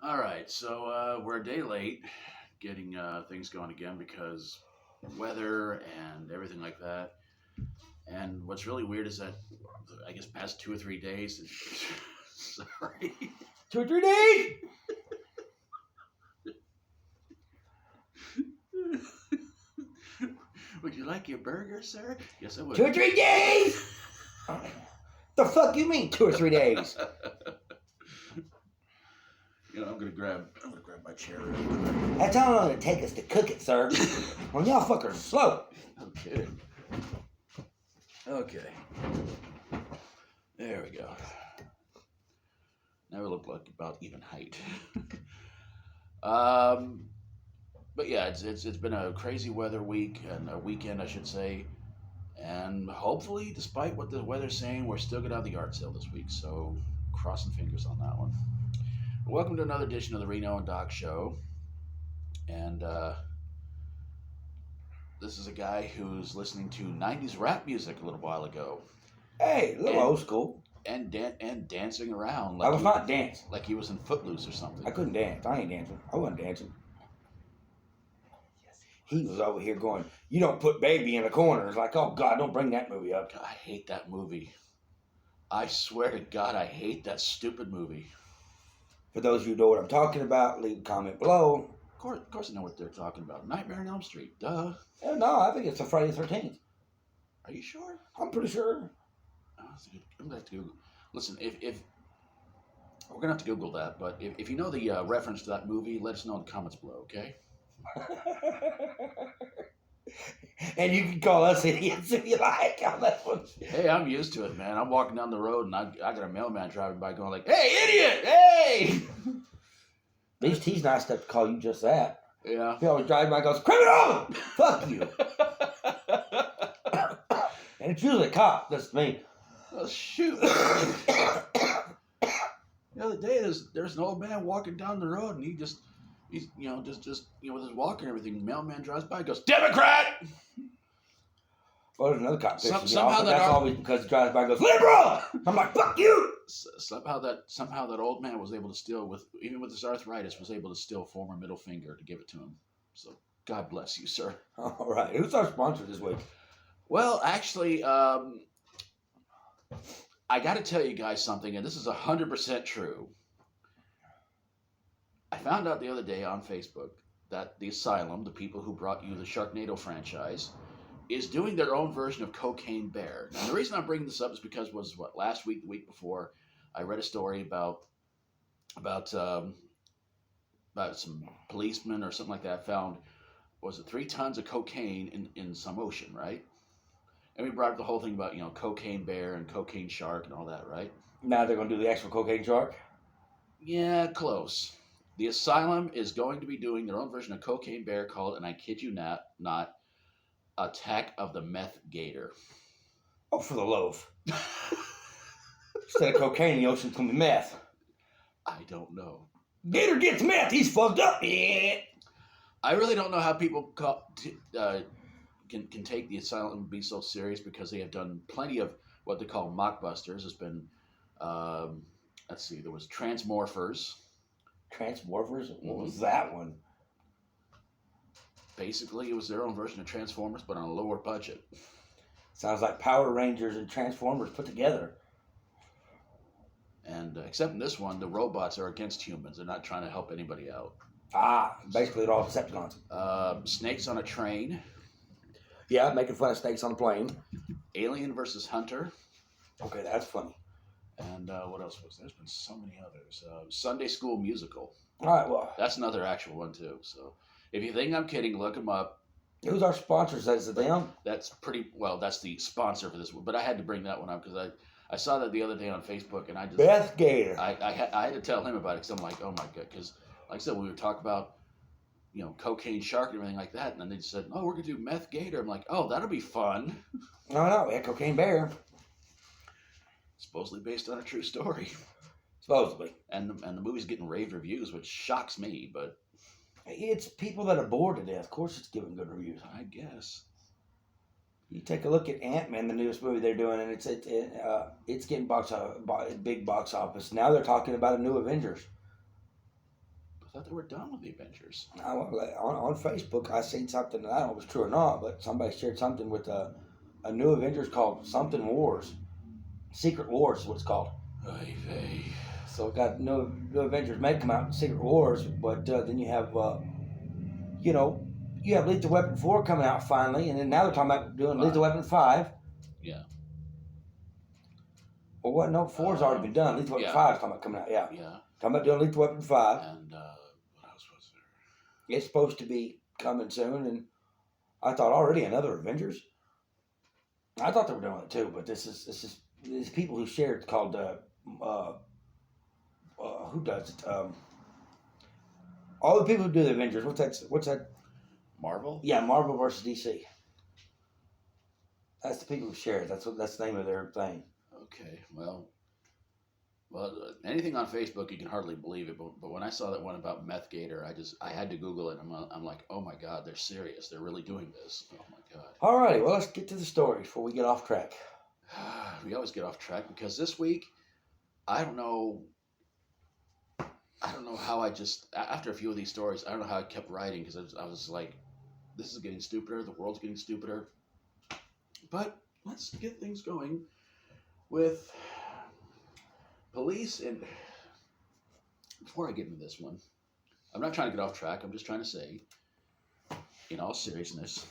All right, so we're a day late getting things going again because weather and everything like that. And what's really weird is that I guess past 2 or 3 days. Sorry. 2 or 3 days. Would you like your burger, sir? Yes, I would. 2 or 3 days. The fuck you mean 2 or 3 days? I'm gonna grab my chair. That's how long it take us to cook it, sir. Well, y'all fuckers are slow. Okay. Okay. There we go. Now we look like about even height. But yeah, it's been a crazy weather week and a weekend, I should say. And hopefully, despite what the weather's saying, we're still gonna have the yard sale this week. So crossing fingers on that one. Welcome to another edition of the Reno and Doc Show. And this is a guy who's listening to 90s rap music a little while ago. Hey, a little old school. And dancing around. I was not dancing. Like he was in Footloose or something. I couldn't dance. I ain't dancing. I wasn't dancing. He was over here going, you don't put baby in the corner. It's like, oh, God, don't bring that movie up. God, I hate that movie. I swear to God, I hate that stupid movie. For those of you who know what I'm talking about, leave a comment below. Of course I know what they're talking about. Nightmare on Elm Street, duh. No, I think it's a Friday the 13th. Are you sure? I'm pretty sure. Oh, I'm going to have to Google. Listen, if we're going to have to Google that, but if you know the reference to that movie, let us know in the comments below, okay? And you can call us idiots if you like on that one. Hey, I'm used to it, man. I'm walking down the road and I got a mailman driving by going like, hey, idiot, hey! At least he's nice enough to call you just that. Yeah. He always drives by and goes, criminal! Fuck you. And it's usually a cop. That's me. Oh, shoot. The other day, there's an old man walking down the road and he's just with his walker and everything. Mailman drives by and goes, Democrat! Well, there's another cop pissing me somehow off, but that's always because he drives by and goes, liberal! I'm like, fuck you! Somehow that old man was able to steal, even with his arthritis, was able to steal former middle finger to give it to him. So, God bless you, sir. All right. Who's our sponsor this week? Well, actually, I got to tell you guys something, and this is 100% true. I found out the other day on Facebook that the Asylum, the people who brought you the Sharknado franchise, is doing their own version of Cocaine Bear. Now, the reason I'm bringing this up is because last week, the week before, I read a story about some policemen or something like that found, 3 tons of cocaine in some ocean, right? And we brought up the whole thing about, Cocaine Bear and Cocaine Shark and all that, right? Now they're going to do the actual Cocaine Shark? Yeah, close. The Asylum is going to be doing their own version of Cocaine Bear called, and I kid you not, Attack of the Meth Gator. Oh, for the loaf. Instead of cocaine in the ocean, it's going to be meth. I don't know. Gator gets meth. He's fucked up. Yeah. I really don't know how people can take the Asylum and be so serious because they have done plenty of what they call mockbusters. There's been, let's see, there was Transmorphers. Transmorphers? What was that one? Basically, it was their own version of Transformers, but on a lower budget. Sounds like Power Rangers and Transformers put together. And except in this one, the robots are against humans. They're not trying to help anybody out. Basically they're all Decepticons. Snakes on a Train. Yeah, making fun of snakes on a plane. Alien versus Hunter. Okay, that's funny. And what else was there? There's been so many others. Sunday School Musical. All right, well. That's another actual one, too. So if you think I'm kidding, look them up. Who's our sponsor? Is it them? That's that's the sponsor for this one. But I had to bring that one up because I saw that the other day on Facebook, and I just... Beth Gator. I had to tell him about it because I'm like, oh my God. Because like I said, we were talking about, Cocaine Shark and everything like that. And then they just said, oh, we're going to do Meth Gator. I'm like, oh, that'll be fun. No, we had Cocaine Bear. Supposedly based on a true story. Supposedly. And the movie's getting rave reviews, which shocks me, but... It's people that are bored to death. Of course it's giving good reviews. I guess. You take a look at Ant-Man, the newest movie they're doing, and it's getting big box office. Now they're talking about a new Avengers. thought they were done with the Avengers. On Facebook, I seen something, and I don't know if it's true or not, but somebody shared something with a new Avengers called something Wars. Secret Wars is what it's called. Ay vey. So it got new Avengers may come out in Secret Wars, but then you have, you know, you have Lethal Weapon 4 coming out finally, and then now they're talking about doing Lethal Weapon 5. Yeah. Well, what? No, 4's already been done. Lethal Weapon 5 is talking about coming out, yeah. Yeah. Talking about doing Lethal Weapon 5. And what else was there? It's supposed to be coming soon, and I thought already another Avengers. I thought they were doing it too, but this is these people who shared it's called who does it? All the people who do the Avengers. What's that? Marvel? Yeah, Marvel versus DC. That's the people who share it. That's the name of their thing. Okay, well, anything on Facebook you can hardly believe it, but when I saw that one about Meth Gator, I had to Google it. I'm like, oh my God, they're serious. They're really doing this. Oh my God. All righty, well, let's get to the stories before we get off track. We always get off track because this week, I don't know how after a few of these stories, I don't know how I kept writing because I was like, this is getting stupider. The world's getting stupider. But let's get things going with police. And before I get into this one, I'm not trying to get off track. I'm just trying to say, in all seriousness,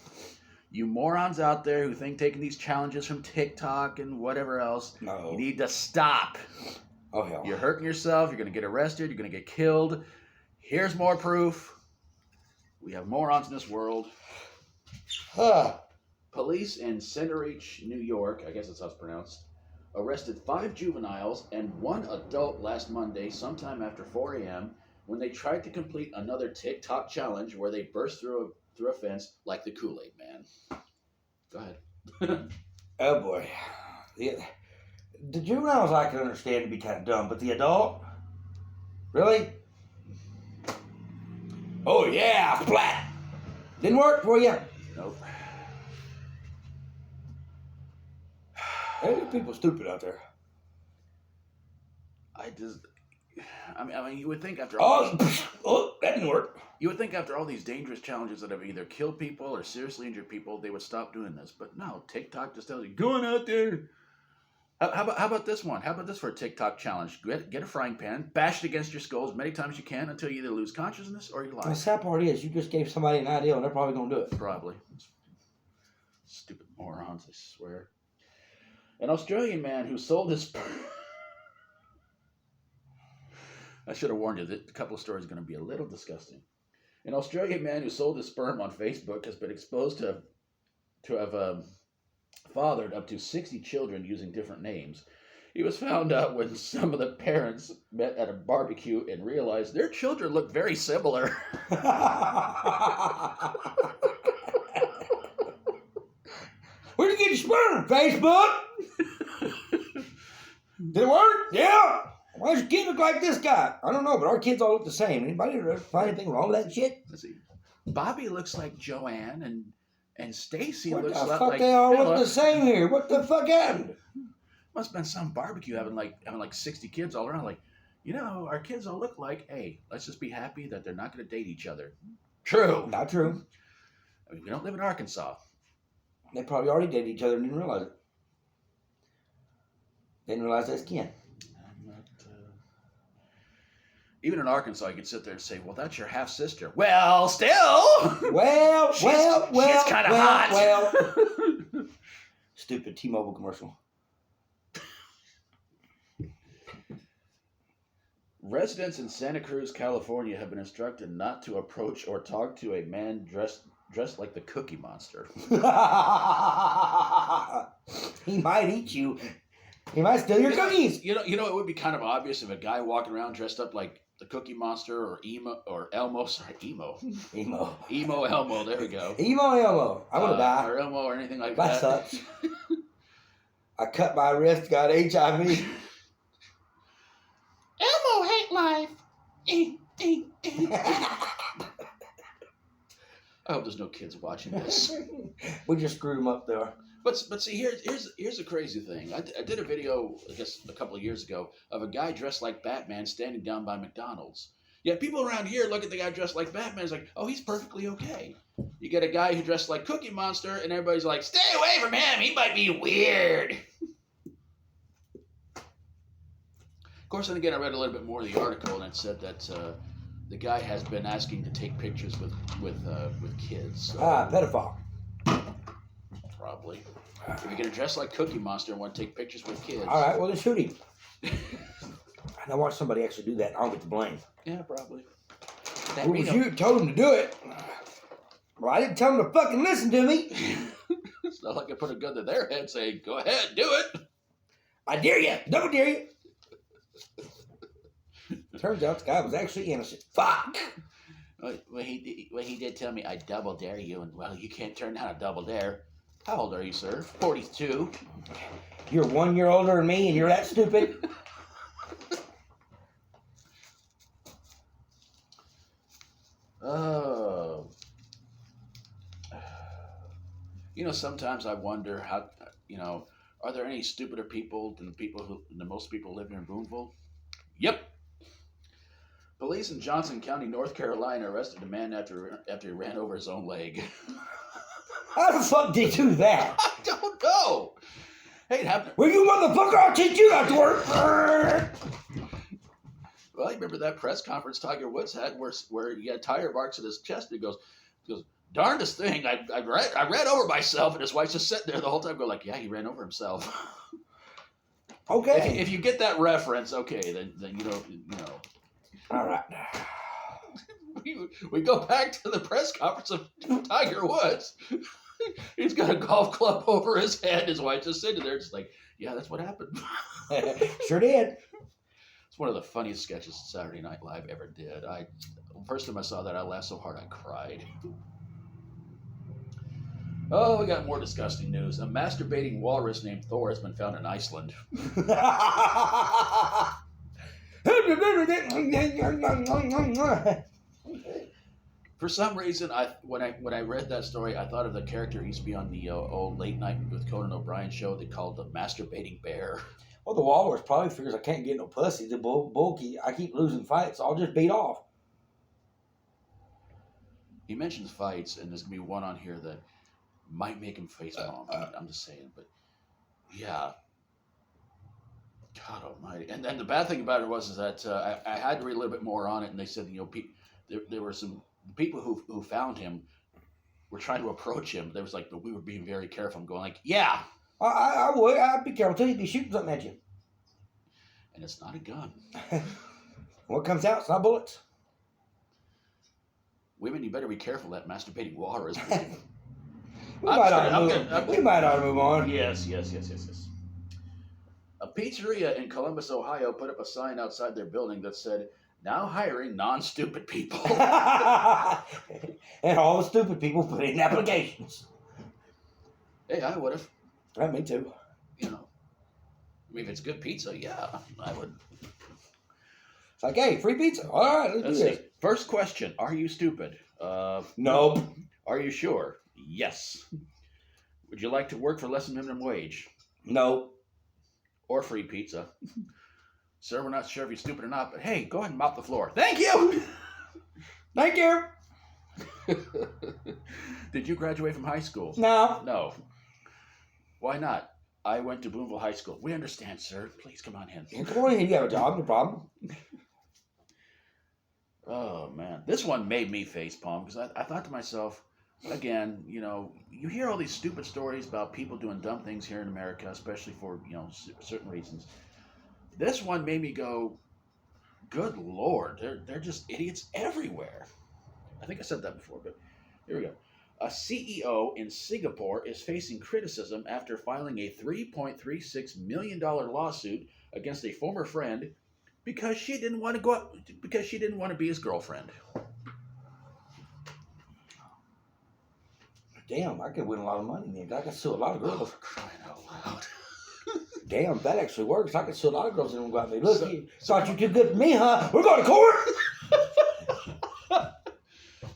you morons out there who think taking these challenges from TikTok and whatever else, No. you need to stop. Oh, hell. You're hurting yourself. You're going to get arrested. You're going to get killed. Here's more proof. We have morons in this world. Police in Center Reach, New York, I guess that's how it's pronounced, arrested 5 juveniles and 1 adult last Monday sometime after 4 a.m. when they tried to complete another TikTok challenge where they burst through a fence like the Kool-Aid Man. Go ahead. Oh, boy. The juveniles I can understand to be kind of dumb, but the adult? Really? Oh, yeah, splat. Didn't work for you. Nope. There's people stupid out there. I mean, you would think after all That didn't work. you would think after all these dangerous challenges that have either killed people or seriously injured people, they would stop doing this. But no, TikTok just tells you, going out there. How about this one? How about this for a TikTok challenge? Get a frying pan, bash it against your skull as many times as you can until you either lose consciousness or you lie. The sad part is you just gave somebody an idea and they're probably going to do it. Probably. Stupid morons, I swear. An Australian man who sold his... I should have warned you that a couple of stories are going to be a little disgusting. An Australian man who sold his sperm on Facebook has been exposed to have fathered up to 60 children using different names. He was found out when some of the parents met at a barbecue and realized their children looked very similar. Where'd you get your sperm? Facebook? Did it work? Yeah. Why does your kid look like this guy? I don't know, but our kids all look the same. Anybody ever find anything wrong with that shit? Let's see. Bobby looks like Joanne and Stacy What looks the like fuck? They all Bella. look the same here. What the fuck happened? Must have been some barbecue having like 60 kids all around. Like, our kids all look like. Hey, let's just be happy that they're not going to date each other. True. Not true. I mean, we don't live in Arkansas. They probably already dated each other and didn't realize it. Didn't realize that's kin. I'm not, even in Arkansas, you could sit there and say, "Well, that's your half sister." Well, still. She's kind of hot. Stupid T-Mobile commercial. Residents in Santa Cruz, California, have been instructed not to approach or talk to a man dressed like the Cookie Monster. He might eat you. He might steal your cookies. It would be kind of obvious if a guy walking around dressed up like the Cookie Monster or Elmo. Emo Elmo. There we go. Emo Elmo. I want to die. Or Elmo or anything like That that. sucks. I cut my wrist, got HIV. Elmo hate life. I hope there's no kids watching this. We just screwed him up there. But see, here's a crazy thing. I did a video, I guess, a couple of years ago of a guy dressed like Batman standing down by McDonald's. Yeah, people around here look at the guy dressed like Batman. It's like, oh, he's perfectly okay. You get a guy who dressed like Cookie Monster, and everybody's like, stay away from him. He might be weird. Of course, then again, I read a little bit more of the article, and it said that the guy has been asking to take pictures with kids. So Pedophile. probably. If you're gonna dress like Cookie Monster and want to take pictures with kids. All right, well then shoot him. I watched somebody actually do that. I don't get the blame. Yeah, probably. Who was you told him to do it? Well, I didn't tell him to fucking listen to me. It's not like I put a gun to their head saying, go ahead, do it. I dare you. Double dare you. Turns out the guy was actually innocent. Fuck. Well, he did tell me I double dare you, and well, you can't turn down a double dare. How old are you, sir? 42. You're 1 year older than me, and you're that stupid. Oh. You know, sometimes I wonder how, are there any stupider people than the most people living in Boonville? Yep. Police in Johnson County, North Carolina arrested a man after he ran over his own leg. How the fuck did you do that? I don't know. Hey, it happened. Well, you motherfucker, I'll teach you not to work. Well, you remember that press conference Tiger Woods had where he had tire marks in his chest, and he goes, darndest thing, I ran over myself, and his wife's just sitting there the whole time going like, yeah, he ran over himself. Okay. If you get that reference, okay, then you know. All right. We go back to the press conference of Tiger Woods. He's got a golf club over his head. His wife's just sitting there, just like, yeah, that's what happened. Sure did. It's one of the funniest sketches Saturday Night Live ever did. First time I saw that, I laughed so hard I cried. Oh, we got more disgusting news. A masturbating walrus named Thor has been found in Iceland. For some reason, when I read that story, I thought of the character who used to be on the old Late Night with Conan O'Brien show. They called the Masturbating Bear. Well, the walrus probably figures I can't get no pussy. The bulky, I keep losing fights, so I'll just beat off. He mentions fights, and there's gonna be one on here that might make him face palm. I'm just saying, but yeah. God Almighty! And then the bad thing about it was that I had to read a little bit more on it, and they said there were some people who found him were trying to approach him. There was like, but we were being very careful. I'm going like, yeah. I would. I'd be careful too. He'd be shooting something at you. And it's not a gun. What comes out? It's not bullets. Women, you better be careful of that masturbating walrus. We might ought to move on. Yes. A pizzeria in Columbus, Ohio put up a sign outside their building that said, now hiring non-stupid people. And all the stupid people put in applications. Hey, I would have. Yeah, me too. I mean, if it's good pizza, yeah, I would. It's like, hey, free pizza. All right, let's do this. See. First question, are you stupid? Nope. Are you sure? Yes. Would you like to work for less than minimum wage? Nope. Or free pizza? Sir, we're not sure if you're stupid or not, but hey, go ahead and mop the floor. Thank you! Thank you. Did you graduate from high school? No. No. Why not? I went to Boonville High School. We understand, sir. Please come on in. Come on in. You have a job, no problem. Oh, man. This one made me facepalm because I thought to myself, again, you hear all these stupid stories about people doing dumb things here in America, especially for, certain reasons. This one made me go, good Lord, they're just idiots everywhere. I think I said that before, but here we go. A CEO in Singapore is facing criticism after filing a $3.36 million lawsuit against a former friend because she didn't want to be his girlfriend. Damn, I could win a lot of money, man. I could sue a lot of girls. Oh, crying out loud. Damn, that actually works. I could sue a lot of girls that don't got me. Look, you thought you too good for me, huh? We're going to court.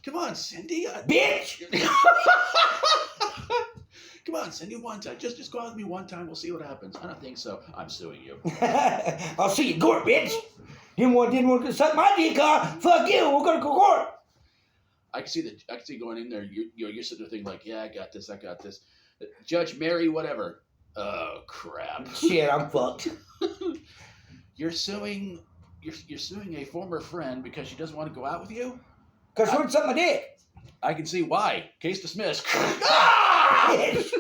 Come on, Cindy. Bitch! Come on, Cindy, one time. Just go out with me one time. We'll see what happens. I don't think so. I'm suing you. I'll see you in court, bitch. Didn't want to suck my dick off. Fuck you. We're gonna go to court. I can see going in there. You're sitting there thinking like, yeah, I got this. Judge Mary, whatever. Oh crap! Shit, I'm fucked. You're suing a former friend because she doesn't want to go out with you. Cause she wouldn't suck my dick. I can see why. Case dismissed. Bitch.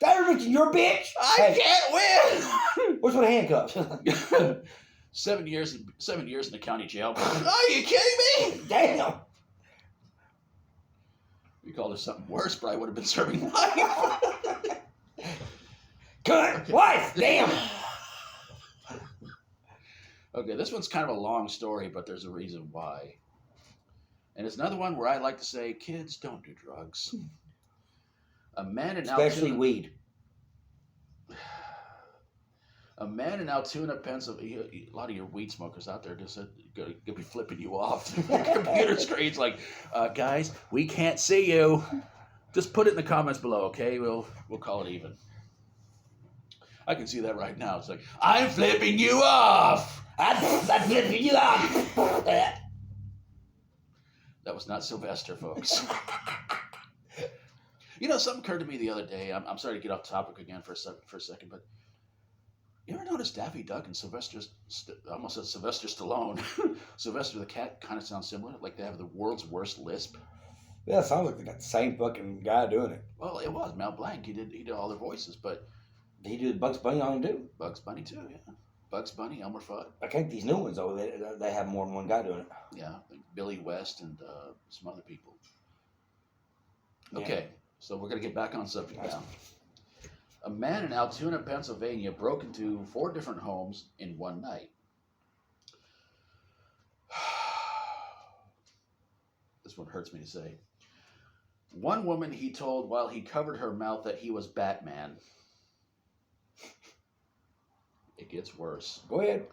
That was your bitch. I can't win. What's with handcuffs? 7 years in the county jail. Are you kidding me? Damn. You called her something worse, probably would have been serving life. Cunt. Wife. Damn. Okay, this one's kind of a long story, but there's a reason why. And it's another one where I like to say, kids, don't do drugs. A man in Especially Altoona, weed. A man in Altoona, Pennsylvania. A lot of your weed smokers out there just gonna be flipping you off. Computer screens like, guys, we can't see you. Just put it in the comments below, okay? We'll call it even. I can see that right now. It's like, I'm flipping you off. I'm flipping you off. That was not Sylvester, folks. Something occurred to me the other day. I'm sorry to get off topic again for a second, but you ever notice Daffy Duck and almost said Sylvester Stallone? Sylvester the cat kind of sounds similar, like they have the world's worst lisp. Yeah, it sounds like they got the same fucking guy doing it. Well, it was Mel Blanc. He did all their voices, but He did Bugs Bunny on him too. Bugs Bunny too, yeah. Bugs Bunny, Elmer Fudd. I think these new ones though, they have more than one guy doing it. Yeah, like Billy West and some other people. Yeah. Okay, so we're gonna get back on subject now. A man in Altoona, Pennsylvania broke into 4 different homes in one night. This one hurts me to say. One woman he told while he covered her mouth that he was Batman. It gets worse. Go ahead.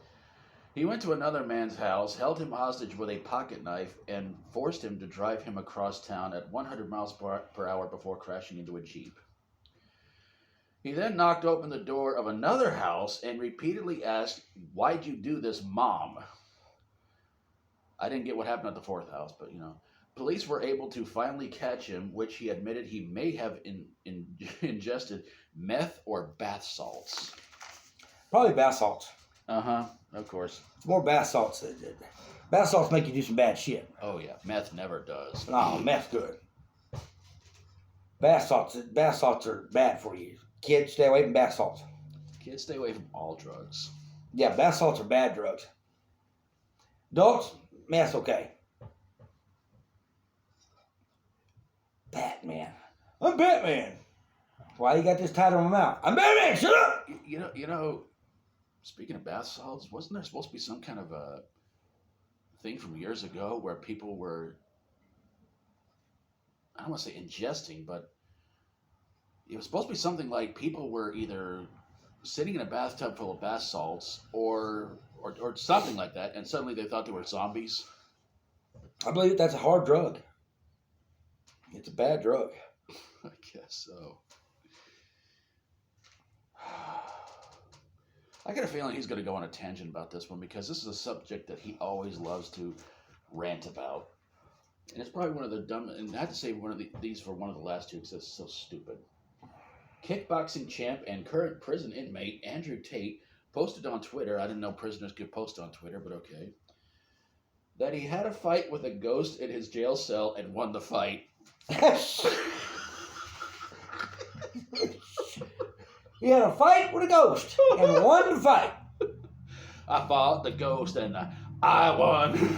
He went to another man's house, held him hostage with a pocket knife, and forced him to drive him across town at 100 miles per hour before crashing into a Jeep. He then knocked open the door of another house and repeatedly asked, "Why'd you do this, Mom?" I didn't get what happened at the 4th house, but police were able to finally catch him, which he admitted he may have ingested meth or bath salts. Probably bath salts. Of course. It's more bath salts. Bath salts make you do some bad shit. Oh yeah, meth never does. No, meth's good. Bath salts are bad for you. Kids, stay away from bath salts. Kids, stay away from all drugs. Yeah, bath salts are bad drugs. Adults, meth's okay. Batman. I'm Batman. Why you got this title on my mouth? I'm Batman. Shut up. You know. Speaking of bath salts, wasn't there supposed to be some kind of a thing from years ago where people were, I don't want to say ingesting, but it was supposed to be something like people were either sitting in a bathtub full of bath salts or something like that, and suddenly they thought they were zombies? I believe that's a hard drug. It's a bad drug. I guess so. I got a feeling he's going to go on a tangent about this one because this is a subject that he always loves to rant about. And it's probably one of the dumb, and I have to say these for one of the last 2 because it's so stupid. Kickboxing champ and current prison inmate Andrew Tate posted on Twitter, I didn't know prisoners could post on Twitter, but okay, that he had a fight with a ghost in his jail cell and won the fight. He had a fight with a ghost and won the fight. I fought the ghost and I won.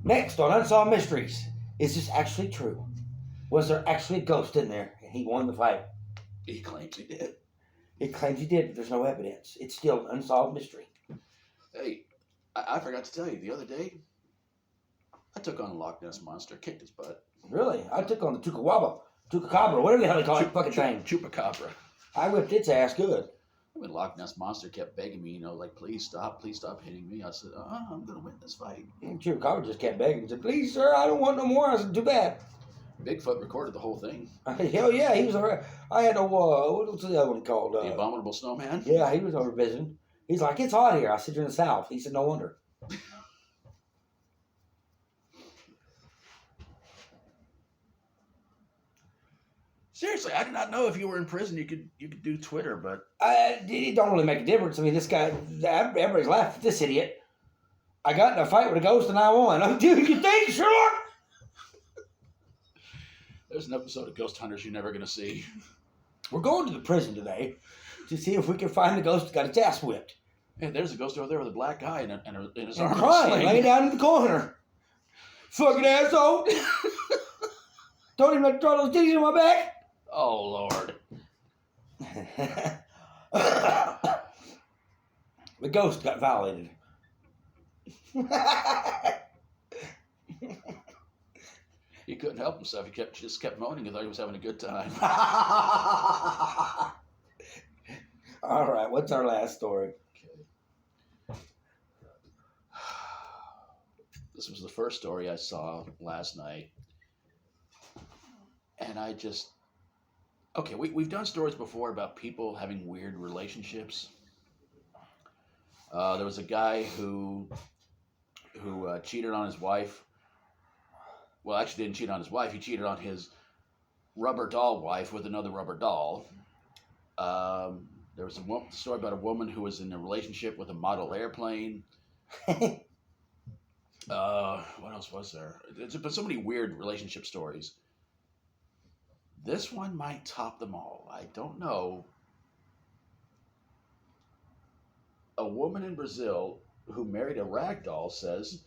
Next on Unsolved Mysteries, is this actually true? Was there actually a ghost in there and he won the fight? He claims he did. It claims he did, but there's no evidence. It's still an unsolved mystery. Hey, I forgot to tell you, the other day, I took on a Loch Ness Monster, kicked his butt. Really? I took on the Chupacabra, whatever the hell they call it, fucking thing. Chupacabra. I whipped its ass good. When Loch Ness Monster kept begging me, like, please stop hitting me. I said, I'm going to win this fight. Chupacabra just kept begging. He said, please, sir, I don't want no more. I said, too bad. Bigfoot recorded the whole thing. Hell yeah, he was over. I had what was the other one called? The Abominable Snowman? Yeah, he was over visiting. He's like, it's hot here. I said, you're in the South. He said, no wonder. seriously, I did not know if you were in prison you could do Twitter, but It don't really make a difference. I mean, this guy, everybody's laughing at this idiot. I got in a fight with a ghost and I won. Oh, dude, you think, Sherlock? there's an episode of Ghost Hunters you're never gonna see. We're going to the prison today to see if we can find the ghost that got its ass whipped. Hey, there's a ghost over there with a black guy in his And arm. crying, laying down in the corner. Fucking asshole. Don't even let throw those titties in my back. Oh Lord. The ghost got violated. He couldn't help himself. He just kept moaning. He thought he was having a good time. All right, what's our last story? Okay. This was the first story I saw last night. And I just... Okay, we've done stories before about people having weird relationships. There was a guy who cheated on his wife. Well, actually didn't cheat on his wife. He cheated on his rubber doll wife with another rubber doll. There was a story about a woman who was in a relationship with a model airplane. What else was there? There's been so many weird relationship stories. This one might top them all. I don't know. A woman in Brazil who married a rag doll says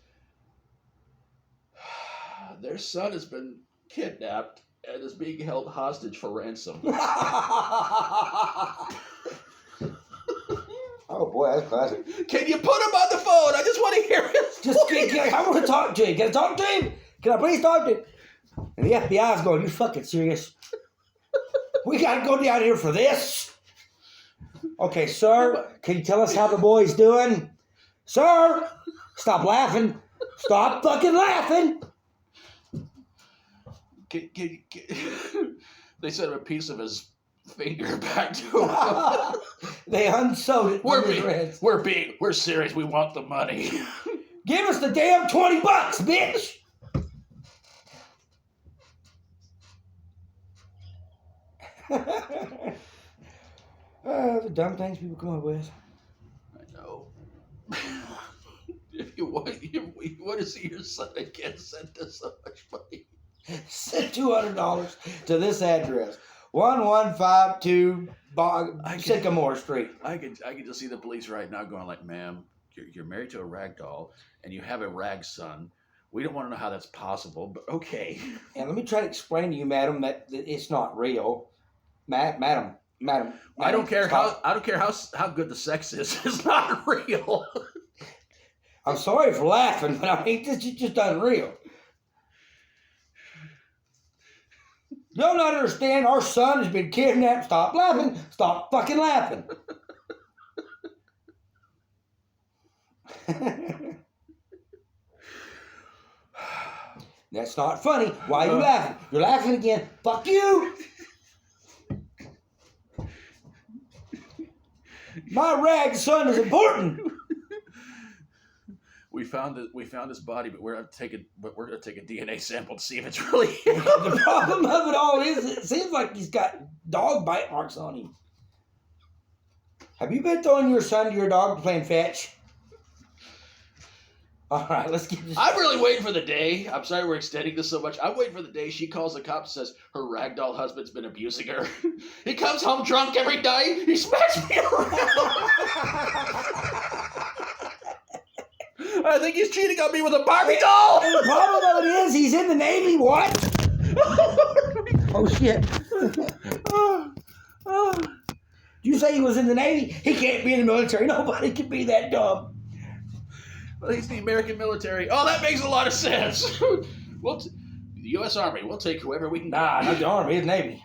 their son has been kidnapped and is being held hostage for ransom. Oh boy, that's classic. Can you put him on the phone? I just want to hear it. I want to talk to him. Can I talk to him? Can I please talk to him? And the FBI's going, you fucking serious? We got to go down here for this? Okay, sir, can you tell us how the boy's doing? Sir, stop laughing. Stop fucking laughing. They sent him a piece of his finger back to him. They unsewed it. We're serious. We want the money. Give us the damn $20, bitch. The dumb things people come up with. I know. If you want to see your son again, send us so much money. Send $200 to this address: 1152 Sycamore Street. I could just see the police right now going like, "Ma'am, you're married to a rag doll and you have a rag son. We don't want to know how that's possible, but okay." And let me try to explain to you, madam, that it's not real. Madam. I don't care how good the sex is. It's not real. I'm sorry for laughing, but I mean, this is just unreal. You don't understand. Our son has been kidnapped. Stop laughing. Stop fucking laughing. That's not funny. Why are you laughing? You're laughing again. Fuck you. My rag son is important. We found his body, but we're gonna take a DNA sample to see if it's really him. The problem of it all is, it seems like he's got dog bite marks on him. Have you been throwing your son to your dog playing fetch? All right, let's get this. I'm really waiting for the day. I'm sorry we're extending this so much. I'm waiting for the day she calls the cops and says her ragdoll husband's been abusing her. He comes home drunk every night. He smacks me around. I think he's cheating on me with a Barbie doll. And the problem of it is, he's in the Navy. What? Oh shit! Did you say he was in the Navy? He can't be in the military. Nobody can be that dumb. Well, he's the American military. Oh, that makes a lot of sense. The U.S. Army. We'll take whoever we can. Nah, not the Army. It's Navy.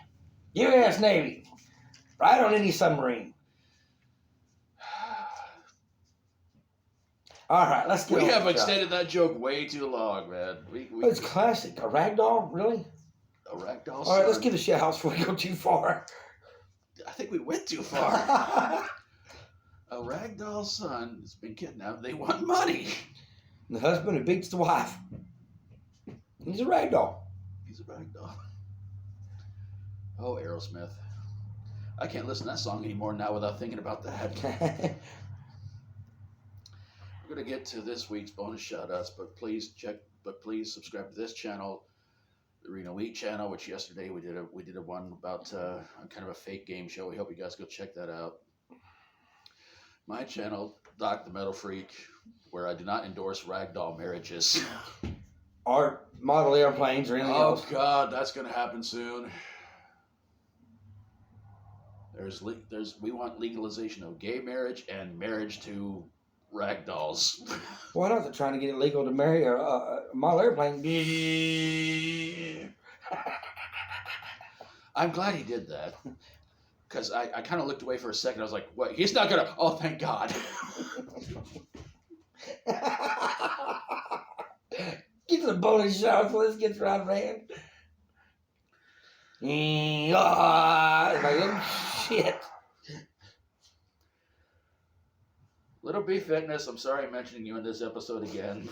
U.S. Navy. Right on any submarine. All right, let's get. We have extended that joke way too long, man. It's classic. A ragdoll, really? A ragdoll. All right, let's get a shit house before we go too far. I think we went too far. A ragdoll son has been kidnapped. They want money. And the husband who beats the wife. He's a ragdoll. He's a ragdoll. Oh, Aerosmith. I can't listen to that song anymore now without thinking about that. We're gonna get to this week's bonus shout-outs, but please subscribe to this channel, the Reno Wheat channel, which yesterday we did a one about kind of a fake game show. We hope you guys go check that out. My channel, Doc the Metal Freak, where I do not endorse ragdoll marriages. Or model airplanes or anything else. Oh God, that's gonna happen soon. We want legalization of gay marriage and marriage to ragdolls. Why not? They're trying to get it legal to marry a model airplane. I'm glad he did that. Because I kind of looked away for a second. I was like, what? He's not going to. Oh, thank God. Get to the bonus shout. Let's get right, man. Shit. Little B Fitness, I'm sorry I'm mentioning you in this episode again.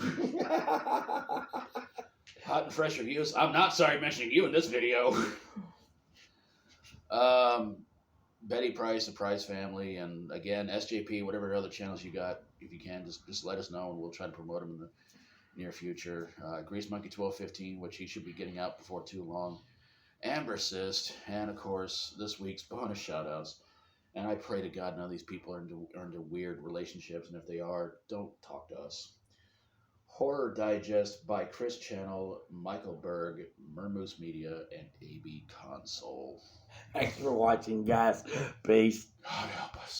Hot and fresh reviews. I'm not sorry mentioning you in this video. Betty Price, the Price family, and again, SJP, whatever other channels you got, if you can, just let us know and we'll try to promote them in the near future. Grease Monkey 1215, which he should be getting out before too long. Amber Cyst, and of course, this week's bonus shout-outs. And I pray to God none of these people are into weird relationships, and if they are, don't talk to us. Horror Digest by Chris Channel, Michael Berg, Mermoose Media, and AB Console. Thanks for watching, guys. Peace. God help us.